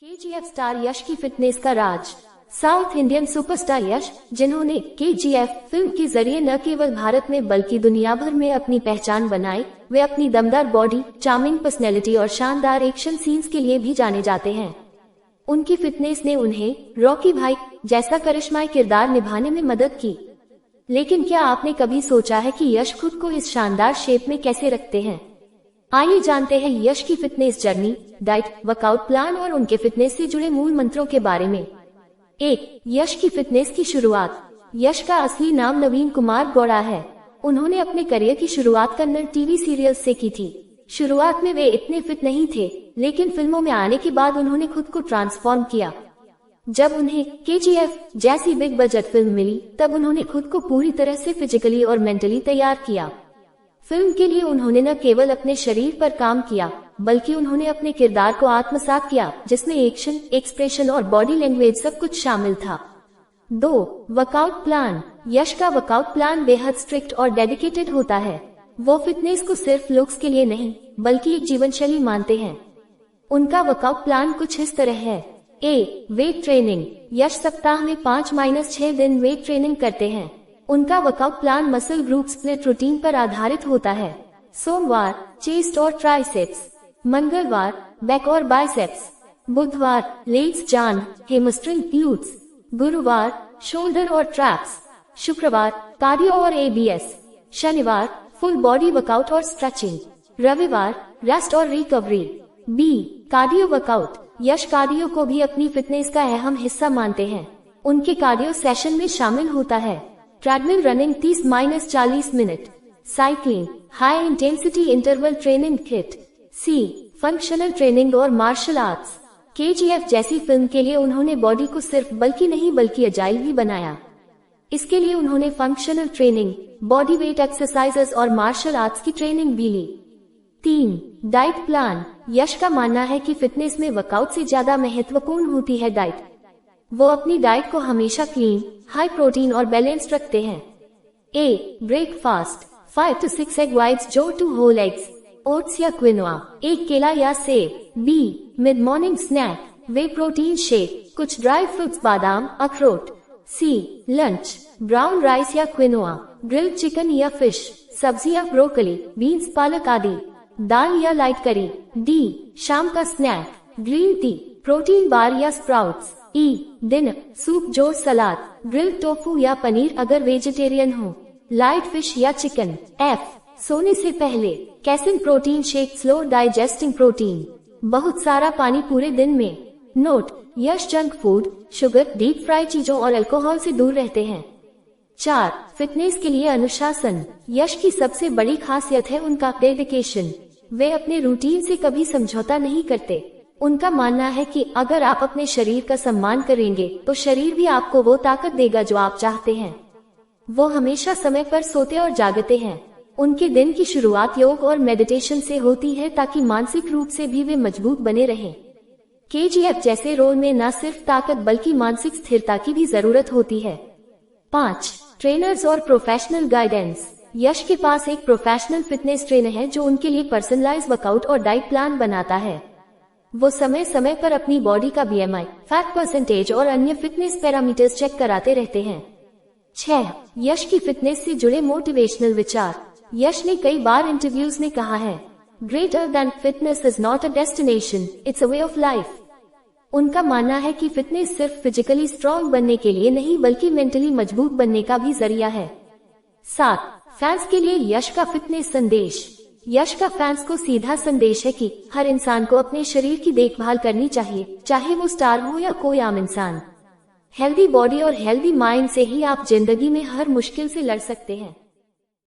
KGF star यश की fitness का राज। South Indian superstar यश, जिन्होंने केजीएफ फिल्म के जरिए न केवल भारत में बल्कि दुनिया भर में अपनी पहचान बनाई, वे अपनी दमदार बॉडी, चार्मिंग पर्सनैलिटी और शानदार एक्शन सीन्स के लिए भी जाने जाते हैं। उनकी फिटनेस ने उन्हें रॉकी भाई जैसा करिश्माई किरदार निभाने में मदद की। लेकिन क्या आपने कभी सोचा है कि यश खुद को इस शानदार शेप में कैसे रखते हैं? आइए जानते हैं यश की fitness journey, diet, workout plan और उनके फिटनेस से जुड़े मूल मंत्रों के बारे में। 1. यश की फिटनेस की शुरुआत। यश का असली नाम नवीन कुमार गौड़ा है। उन्होंने अपने करियर की शुरुआत कन्नड़ टीवी सीरियल से की थी। शुरुआत में वे इतने फिट नहीं थे, लेकिन फिल्मों में आने के बाद उन्होंने खुद को ट्रांसफॉर्म किया। जब उन्हें केजीएफ जैसी बिग बजट फिल्म मिली, तब उन्होंने खुद को पूरी तरह से फिजिकली और मेंटली तैयार किया। फिल्म के लिए उन्होंने न केवल अपने शरीर पर काम किया, बल्कि उन्होंने अपने किरदार को आत्मसात किया, जिसमें एक्शन, एक्सप्रेशन और बॉडी लैंग्वेज सब कुछ शामिल था। 2. Workout plan. यश का वर्कआउट प्लान बेहद स्ट्रिक्ट और डेडिकेटेड होता है। वो फिटनेस को सिर्फ लुक्स के लिए नहीं, बल्कि एक जीवन शैली मानते हैं। उनका वर्कआउट प्लान कुछ इस तरह है। A. Weight training. यश सप्ताह में 5-6 दिन वेट ट्रेनिंग करते हैं। उनका workout plan muscle group split routine पर आधारित होता है। सोमवार चेस्ट और ट्राइसेप्स, मंगलवार बैक और बाइसेप्स, बुधवार लेग्स जान हेमस्ट्रिंग ग्लूट्स, गुरुवार शोल्डर और ट्रैप्स, शुक्रवार कार्डियो और एबीएस, शनिवार फुल बॉडी वर्कआउट और स्ट्रेचिंग, रविवार रेस्ट और recovery. B. Cardio workout. Yash cardio को भी अपनी फिटनेस का अहम हिस्सा मानते हैं। उनके कार्डियो सेशन में शामिल होता है treadmill running 30-40 minute, cycling, high intensity interval training किट। सी. फंक्शनल ट्रेनिंग और मार्शल आर्ट्स। केजीएफ जैसी फिल्म के लिए उन्होंने बॉडी को सिर्फ बल्कि नहीं बल्कि अजाइल भी बनाया। इसके लिए उन्होंने functional training, body weight exercises और मार्शल आर्ट्स की ट्रेनिंग भी ली। 3. Diet plan. यश का मानना है कि फिटनेस में वर्कआउट से ज्यादा महत्वपूर्ण होती है डाइट। वो अपनी डाइट को हमेशा क्लीन, हाई प्रोटीन और बैलेंस्ड रखते हैं। A. Breakfast. 5 to 6 egg whites जो 2 होल एग्स, ओट्स या क्विनोआ, एक केला या सेब। B. Mid morning snack, whey protein shake, कुछ ड्राई फ्रूट्स, बादाम, अखरोट। C. लंच, ब्राउन राइस या क्विनोआ, ग्रिल्ड चिकन या फिश, सब्जी या ब्रोकली, बीन्स, पालक आदि, दाल या लाइट करी। D. शाम का snack, green tea, protein bar या स्प्राउट्स। E. डिनर, सूप, जो सलाद, ग्रिल्ड टोफू या पनीर अगर वेजिटेरियन हो, लाइट फिश या चिकन। F. सोने से पहले casein protein shake, slow digesting protein, बहुत सारा पानी पूरे दिन में। Note: Yash junk food, sugar, deep fry चीजों और अल्कोहल से दूर रहते हैं। 4. फिटनेस के लिए अनुशासन। यश की सबसे बड़ी खासियत है उनका डेडिकेशन। वे अपने रूटीन से कभी समझौता नहीं करते। उनका मानना है कि अगर आप अपने शरीर का सम्मान करेंगे, तो शरीर भी आपको वो ताकत देगा जो आप चाहते हैं। वो हमेशा समय पर सोते और जागते हैं। उनके दिन की शुरुआत योग और मेडिटेशन से होती है, ताकि मानसिक रूप से भी वे मजबूत बने रहें। केजीएफ जैसे रोल में न सिर्फ ताकत बल्कि मानसिक स्थिरता की भी जरूरत होती है। 5. ट्रेनर्स और प्रोफेशनल गाइडेंस। यश के पास एक प्रोफेशनल फिटनेस ट्रेनर है जो उनके लिए पर्सनलाइज वर्कआउट और डाइट प्लान बनाता है। वो समय समय पर अपनी बॉडी का बीएमआई, फैट परसेंटेज और अन्य फिटनेस पैरामीटर्स चेक कराते रहते हैं। 6. यश की फिटनेस से जुड़े मोटिवेशनल विचार। यश ने कई बार इंटरव्यूज में कहा है, greater than fitness is not a destination, it's a way of life. उनका मानना है कि फिटनेस सिर्फ फिजिकली स्ट्रॉन्ग बनने के लिए नहीं, बल्कि मेंटली मजबूत बनने का भी जरिया है। 7. फैंस के लिए यश का फिटनेस संदेश। यश का फैंस को सीधा संदेश है कि हर इंसान को अपने शरीर की देखभाल करनी चाहिए, चाहे वो स्टार हो या कोई आम इंसान। हेल्दी बॉडी और हेल्दी माइंड से ही आप जिंदगी में हर मुश्किल से लड़ सकते हैं।